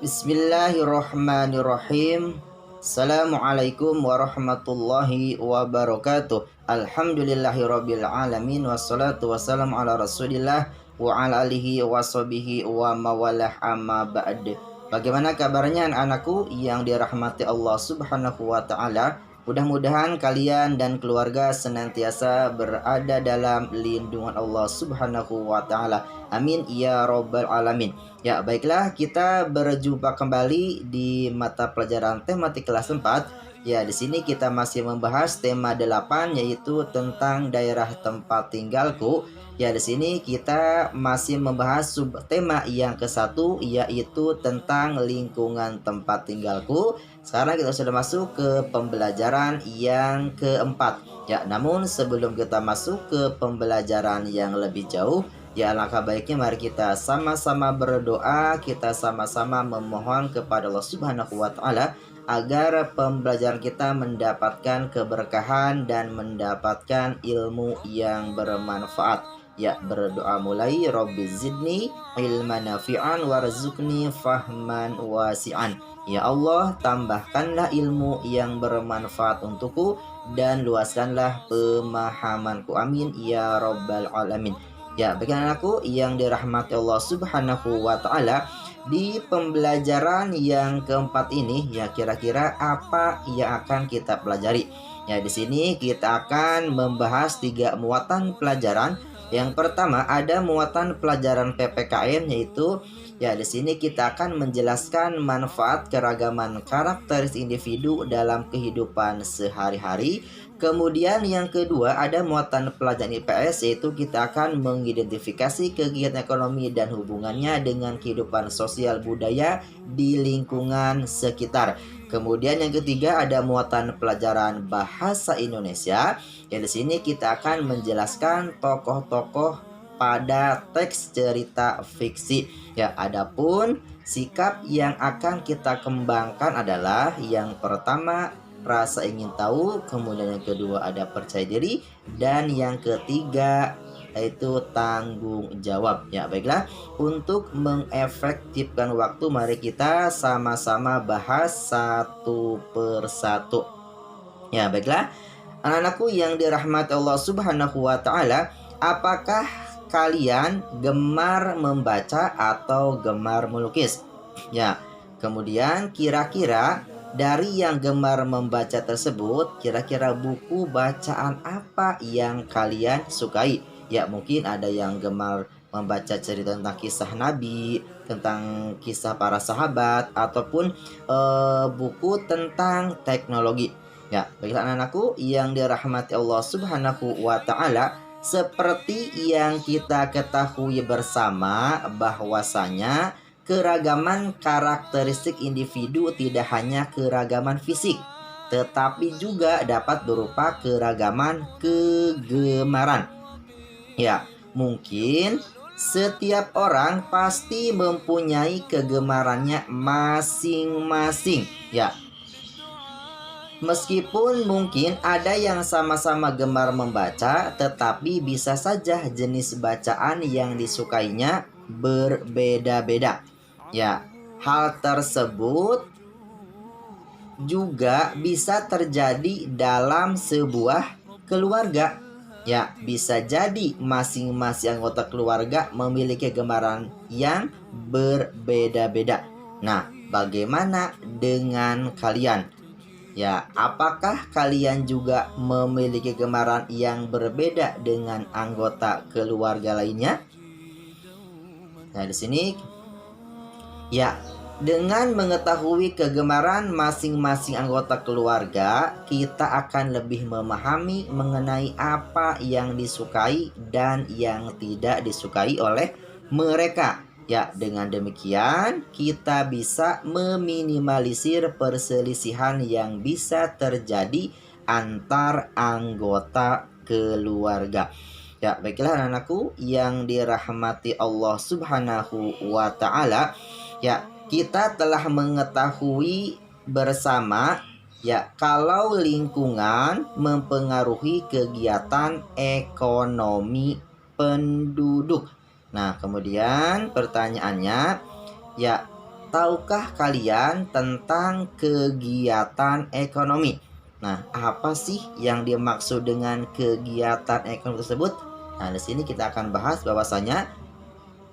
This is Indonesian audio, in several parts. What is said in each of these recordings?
Bismillahirrahmanirrahim. Assalamualaikum warahmatullahi wabarakatuh. Alhamdulillahirabbil alamin wassalatu wassalamu ala Rasulillah wa ala alihi washabihi wa mawalah amma ba'd. Bagaimana kabarnya anak-anakku yang dirahmati Allah Subhanahu wa taala? Mudah-mudahan kalian dan keluarga senantiasa berada dalam lindungan Allah Subhanahu wa taala. Amin ya rabbal alamin. Ya, baiklah, kita berjumpa kembali di mata pelajaran tematik kelas 4. Ya, di sini kita masih membahas tema 8 yaitu tentang daerah tempat tinggalku. Ya, di sini kita masih membahas subtema yang ke-1 yaitu tentang lingkungan tempat tinggalku. Sekarang kita sudah masuk ke pembelajaran yang keempat. Ya, namun sebelum kita masuk ke pembelajaran yang lebih jauh, ya alangkah baiknya mari kita sama-sama berdoa, kita sama-sama memohon kepada Allah Subhanahu wa taala agar pembelajaran kita mendapatkan keberkahan dan mendapatkan ilmu yang bermanfaat. Ya, berdoa mulai, Rabbi zidni ilman nafi'an warzuqni fahman wasi'an. Ya Allah, tambahkanlah ilmu yang bermanfaat untukku dan luaskanlah pemahamanku. Amin ya rabbal alamin. Ya, bagi anakku yang dirahmati Allah Subhanahu wa taala, di pembelajaran yang keempat ini ya kira-kira apa yang akan kita pelajari? Ya, di sini kita akan membahas 3 muatan pelajaran. Yang pertama ada muatan pelajaran PPKN, yaitu ya di sini kita akan menjelaskan manfaat keragaman karakteristik individu dalam kehidupan sehari-hari. Kemudian yang kedua ada muatan pelajaran IPS, yaitu kita akan mengidentifikasi kegiatan ekonomi dan hubungannya dengan kehidupan sosial budaya di lingkungan sekitar. Kemudian yang ketiga ada muatan pelajaran bahasa Indonesia. Ya, di sini kita akan menjelaskan tokoh-tokoh pada teks cerita fiksi. Ya, adapun sikap yang akan kita kembangkan adalah yang pertama rasa ingin tahu, kemudian yang kedua ada percaya diri, dan yang ketiga yaitu tanggung jawab. Ya, baiklah, untuk mengefektifkan waktu mari kita sama-sama bahas satu persatu. Ya, baiklah, anak-anakku yang dirahmati Allah Subhanahu wa taala, apakah kalian gemar membaca atau gemar melukis? Ya, kemudian kira-kira dari yang gemar membaca tersebut, kira-kira buku bacaan apa yang kalian sukai? Ya, mungkin ada yang gemar membaca cerita tentang kisah Nabi, tentang kisah para sahabat, ataupun buku tentang teknologi. Ya, bagi anak-anakku yang dirahmati Allah Subhanahu wa taala, seperti yang kita ketahui bersama bahwasanya keragaman karakteristik individu tidak hanya keragaman fisik, tetapi juga dapat berupa keragaman kegemaran. Ya, mungkin setiap orang pasti mempunyai kegemarannya masing-masing. Ya, meskipun mungkin ada yang sama-sama gemar membaca, tetapi bisa saja jenis bacaan yang disukainya berbeda-beda. Ya, hal tersebut juga bisa terjadi dalam sebuah keluarga. Ya, bisa jadi masing-masing anggota keluarga memiliki kegemaran yang berbeda-beda. Nah, bagaimana dengan kalian? Ya, apakah kalian juga memiliki kegemaran yang berbeda dengan anggota keluarga lainnya? Nah, di sini ya, dengan mengetahui kegemaran masing-masing anggota keluarga, kita akan lebih memahami mengenai apa yang disukai dan yang tidak disukai oleh mereka. Ya, dengan demikian kita bisa meminimalisir perselisihan yang bisa terjadi antar anggota keluarga. Ya, baiklah anak-anakku yang dirahmati Allah Subhanahu wa taala. Ya, kita telah mengetahui bersama ya kalau lingkungan mempengaruhi kegiatan ekonomi penduduk. Nah, kemudian pertanyaannya ya, tahukah kalian tentang kegiatan ekonomi? Nah, apa sih yang dimaksud dengan kegiatan ekonomi tersebut? Nah, di sini kita akan bahas bahwasanya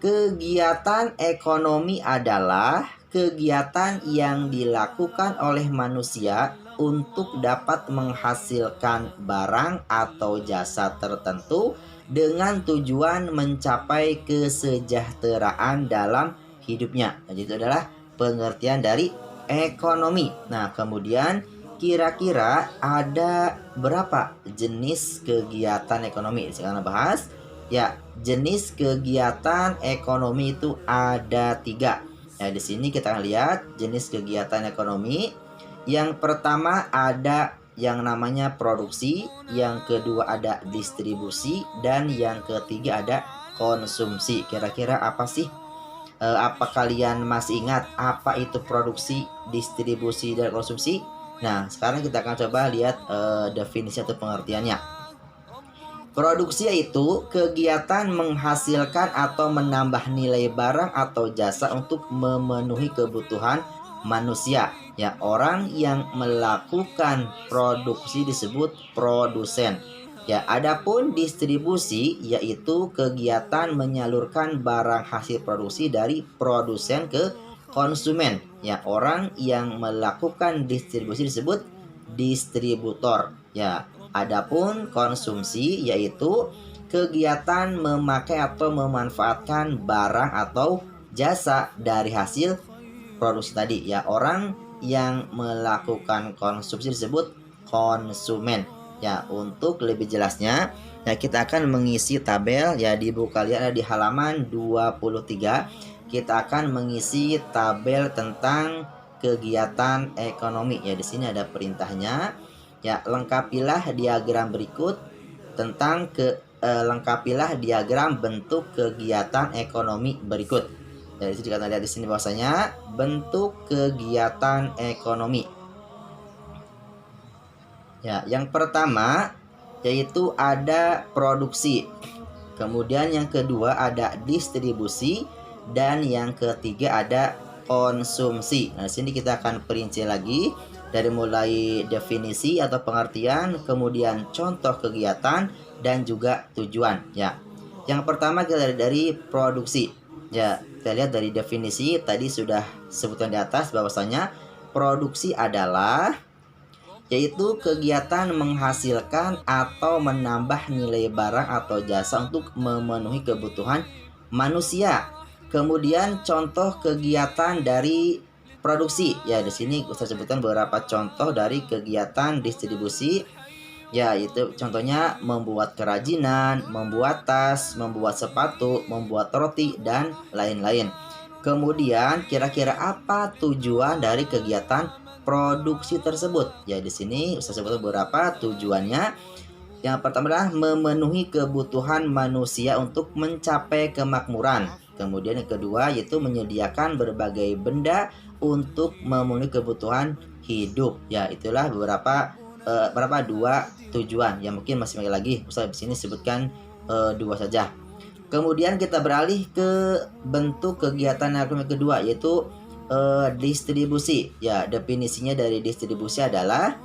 kegiatan ekonomi adalah kegiatan yang dilakukan oleh manusia untuk dapat menghasilkan barang atau jasa tertentu dengan tujuan mencapai kesejahteraan dalam hidupnya. Jadi itu adalah pengertian dari ekonomi. Nah, kemudian kira-kira ada berapa jenis kegiatan ekonomi? Sekarang bahas. Ya, jenis kegiatan ekonomi itu ada 3. Ya, di sini kita lihat jenis kegiatan ekonomi. Yang pertama ada yang namanya produksi, yang kedua ada distribusi, dan yang ketiga ada konsumsi. Kira-kira apa sih? Apa kalian masih ingat apa itu produksi, distribusi, dan konsumsi? Nah, sekarang kita akan coba lihat definisi atau pengertiannya. Produksi yaitu kegiatan menghasilkan atau menambah nilai barang atau jasa untuk memenuhi kebutuhan manusia. Ya, orang yang melakukan produksi disebut produsen. Ya, adapun distribusi yaitu kegiatan menyalurkan barang hasil produksi dari produsen ke konsumen. Ya, orang yang melakukan distribusi disebut distributor. Ya, adapun konsumsi yaitu kegiatan memakai atau memanfaatkan barang atau jasa dari hasil produksi tadi. Ya, orang yang melakukan konsumsi disebut konsumen. Ya, untuk lebih jelasnya, ya kita akan mengisi tabel ya di buku kalian ada di halaman 23. Kita akan mengisi tabel tentang kegiatan ekonomi. Ya, di sini ada perintahnya. Ya, lengkapilah diagram berikut tentang lengkapilah diagram bentuk kegiatan ekonomi berikut. Jadi kita lihat di sini bahwasanya bentuk kegiatan ekonomi. Ya, yang pertama yaitu ada produksi. Kemudian yang kedua ada distribusi dan yang ketiga ada konsumsi. Nah, di sini kita akan perinci lagi dari mulai definisi atau pengertian, kemudian contoh kegiatan dan juga tujuan. Ya, yang pertama kita lihat dari produksi. Ya, kita lihat dari definisi tadi sudah sebutkan di atas bahwasanya produksi adalah yaitu kegiatan menghasilkan atau menambah nilai barang atau jasa untuk memenuhi kebutuhan manusia. Kemudian contoh kegiatan dari produksi. Ya, di sini saya sebutkan beberapa contoh dari kegiatan distribusi. Ya, itu contohnya membuat kerajinan, membuat tas, membuat sepatu, membuat roti, dan lain-lain. Kemudian, kira-kira apa tujuan dari kegiatan produksi tersebut? Ya, di sini saya sebutkan beberapa tujuannya. Yang pertama adalah memenuhi kebutuhan manusia untuk mencapai kemakmuran. Kemudian yang kedua yaitu menyediakan berbagai benda untuk memenuhi kebutuhan hidup. Ya, itulah dua tujuan. Ya, mungkin masih banyak lagi. Saya di sini sebutkan 2 saja. Kemudian kita beralih ke bentuk kegiatan ekonomi kedua yaitu distribusi. Ya, definisinya dari distribusi adalah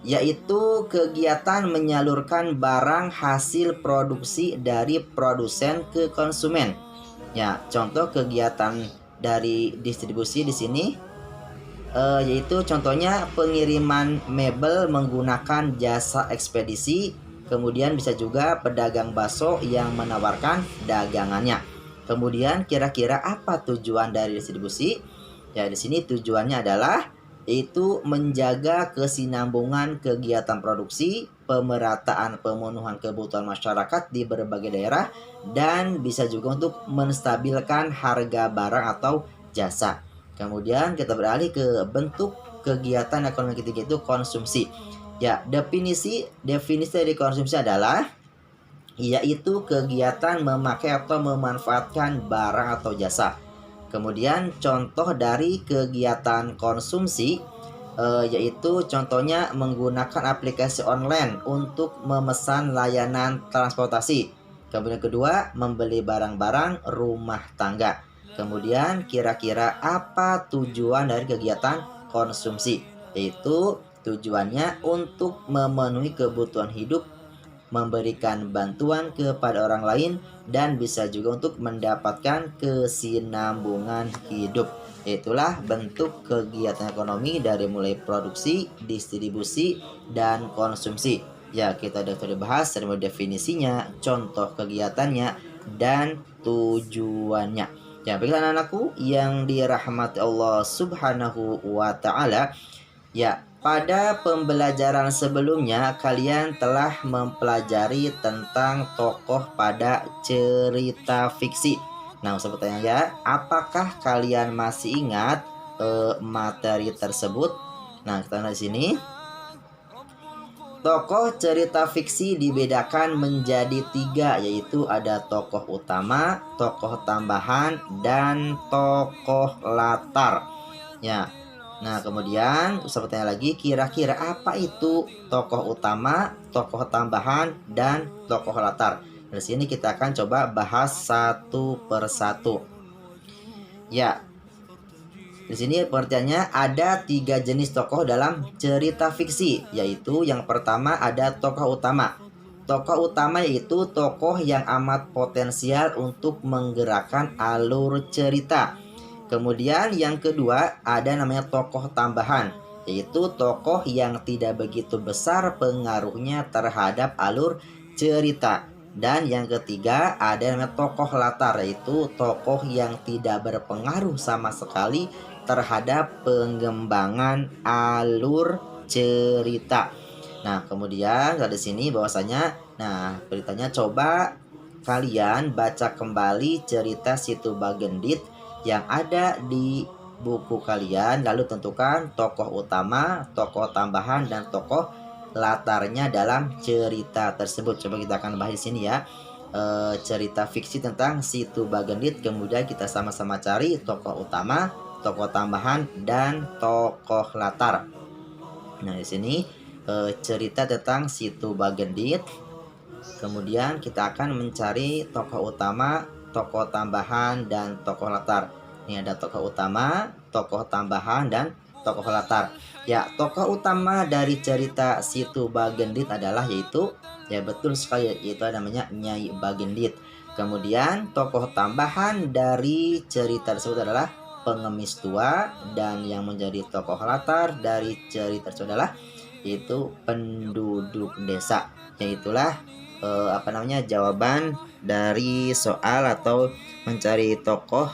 yaitu kegiatan menyalurkan barang hasil produksi dari produsen ke konsumen. Ya, contoh kegiatan dari distribusi di sini yaitu contohnya pengiriman mebel menggunakan jasa ekspedisi, kemudian bisa juga pedagang bakso yang menawarkan dagangannya. Kemudian kira-kira apa tujuan dari distribusi? Ya, di sini tujuannya adalah yaitu menjaga kesinambungan kegiatan produksi, pemerataan pemenuhan kebutuhan masyarakat di berbagai daerah, dan bisa juga untuk menstabilkan harga barang atau jasa. Kemudian kita beralih ke bentuk kegiatan ekonomi ketiga itu konsumsi. Ya, definisi dari konsumsi adalah yaitu kegiatan memakai atau memanfaatkan barang atau jasa. Kemudian contoh dari kegiatan konsumsi yaitu contohnya menggunakan aplikasi online untuk memesan layanan transportasi. Kemudian kedua, membeli barang-barang rumah tangga. kemudian kira-kira apa tujuan dari kegiatan konsumsi? Yaitu tujuannya untuk memenuhi kebutuhan hidup, memberikan bantuan kepada orang lain, dan bisa juga untuk mendapatkan kesinambungan hidup. Itulah bentuk kegiatan ekonomi dari mulai produksi, distribusi, dan konsumsi. Ya, kita sudah bahas dari definisinya, contoh kegiatannya, dan tujuannya. Ya, baiklah anak-anakku yang dirahmati Allah Subhanahu wa Ta'ala. Ya, pada pembelajaran sebelumnya kalian telah mempelajari tentang tokoh pada cerita fiksi. Nah, saya bertanya ya, apakah kalian masih ingat materi tersebut? Nah, kita lihat di sini. Tokoh cerita fiksi dibedakan menjadi 3, yaitu ada tokoh utama, tokoh tambahan, dan tokoh latar. Ya, nah kemudian Ustaz bertanya lagi, kira-kira apa itu tokoh utama, tokoh tambahan, dan tokoh latar? Di sini kita akan coba bahas satu persatu. Ya, di sini pengertiannya ada 3 jenis tokoh dalam cerita fiksi, yaitu yang pertama ada tokoh utama. Tokoh utama yaitu tokoh yang amat potensial untuk menggerakkan alur cerita. Kemudian yang kedua ada namanya tokoh tambahan, yaitu tokoh yang tidak begitu besar pengaruhnya terhadap alur cerita. Dan yang ketiga ada namanya tokoh latar, yaitu tokoh yang tidak berpengaruh sama sekali terhadap pengembangan alur cerita. Nah, kemudian di sini bahwasanya, nah beritanya coba kalian baca kembali cerita Situ Bagendit yang ada di buku kalian, lalu tentukan tokoh utama, tokoh tambahan, dan tokoh latarnya dalam cerita tersebut. Coba kita akan bahas di sini ya. Cerita fiksi tentang Situ Bagendit, kemudian kita sama-sama cari tokoh utama, tokoh tambahan, dan tokoh latar. Nah, di sini cerita tentang Situ Bagendit. Kemudian kita akan mencari tokoh utama, tokoh tambahan, dan tokoh latar. Ini ada tokoh utama, tokoh tambahan, dan tokoh latar. Ya, tokoh utama dari cerita Situ Bagendit adalah yaitu, ya betul sekali, yaitu namanya Nyai Bagendit. Kemudian tokoh tambahan dari cerita tersebut adalah pengemis tua, dan yang menjadi tokoh latar dari cerita tersebut adalah yaitu penduduk desa. Yaitulah jawaban dari soal atau mencari tokoh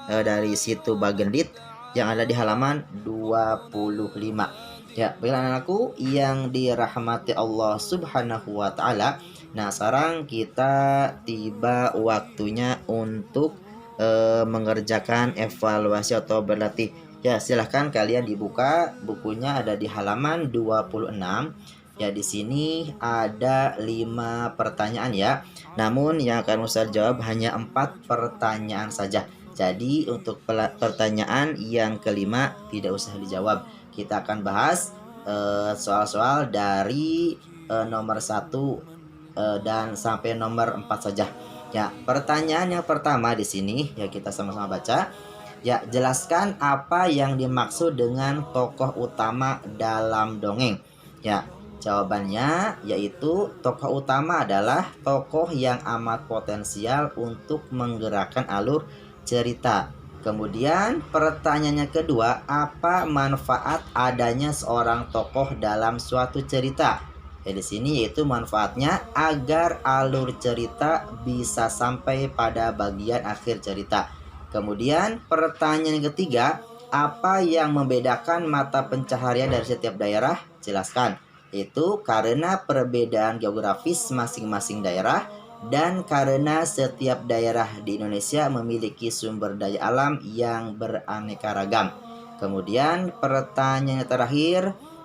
dari Situ Bagendit yang ada di halaman 25. Ya, baiklah anakku yang dirahmati Allah Subhanahu wa Ta'ala. Nah, sekarang kita tiba waktunya untuk mengerjakan evaluasi atau berlatih. Ya, silahkan kalian dibuka bukunya, ada di halaman 26. Ya, di sini ada 5 pertanyaan ya. Namun yang akan Ustaz jawab hanya 4 pertanyaan saja. Jadi untuk pertanyaan yang kelima tidak usah dijawab. Kita akan bahas soal-soal dari nomor 1 dan sampai nomor 4 saja. Ya, pertanyaan yang pertama di sini ya kita sama-sama baca. Ya, jelaskan apa yang dimaksud dengan tokoh utama dalam dongeng. Ya, jawabannya yaitu tokoh utama adalah tokoh yang amat potensial untuk menggerakkan alur cerita. Kemudian pertanyaannya kedua, apa manfaat adanya seorang tokoh dalam suatu cerita? Ya, di sini yaitu manfaatnya agar alur cerita bisa sampai pada bagian akhir cerita. Kemudian pertanyaan yang ketiga, apa yang membedakan mata pencaharian dari setiap daerah? Jelaskan. Itu karena perbedaan geografis masing-masing daerah dan karena setiap daerah di Indonesia memiliki sumber daya alam yang beraneka ragam. Kemudian pertanyaan yang terakhir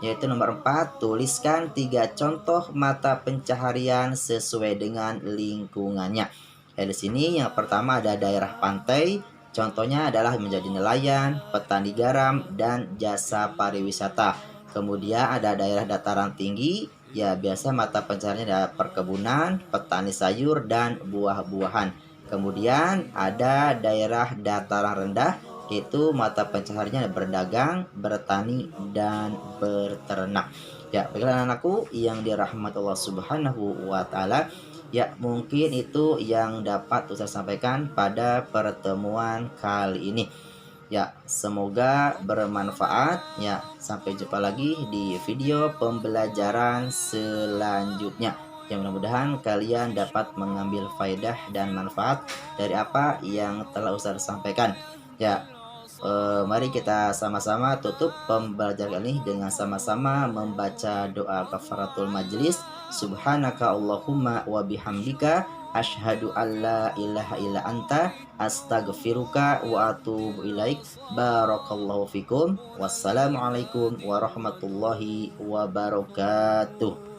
yaitu nomor 4, tuliskan 3 contoh mata pencaharian sesuai dengan lingkungannya. Di sini yang pertama ada daerah pantai, contohnya adalah menjadi nelayan, petani garam, dan jasa pariwisata. Kemudian ada daerah dataran tinggi, ya biasa mata pencahariannya ada perkebunan, petani sayur, dan buah-buahan. Kemudian ada daerah dataran rendah, yaitu mata pencahariannya berdagang, bertani, dan berternak. Ya, baiklah anakku yang dirahmati Allah Subhanahu wa taala, ya mungkin itu yang dapat Ustaz sampaikan pada pertemuan kali ini. Ya, semoga bermanfaat. Ya, sampai jumpa lagi di video pembelajaran selanjutnya. Yang mudah-mudahan kalian dapat mengambil faedah dan manfaat dari apa yang telah Ustaz sampaikan. Ya, mari kita sama-sama tutup pembelajaran ini dengan sama-sama membaca doa kafaratul majlis. Subhanaka Allahumma wa bihamdika asyhadu alla ilaha illa anta astaghfiruka wa atubu ilaik. Barakallahu fikum. Wassalamualaikum warahmatullahi wabarakatuh.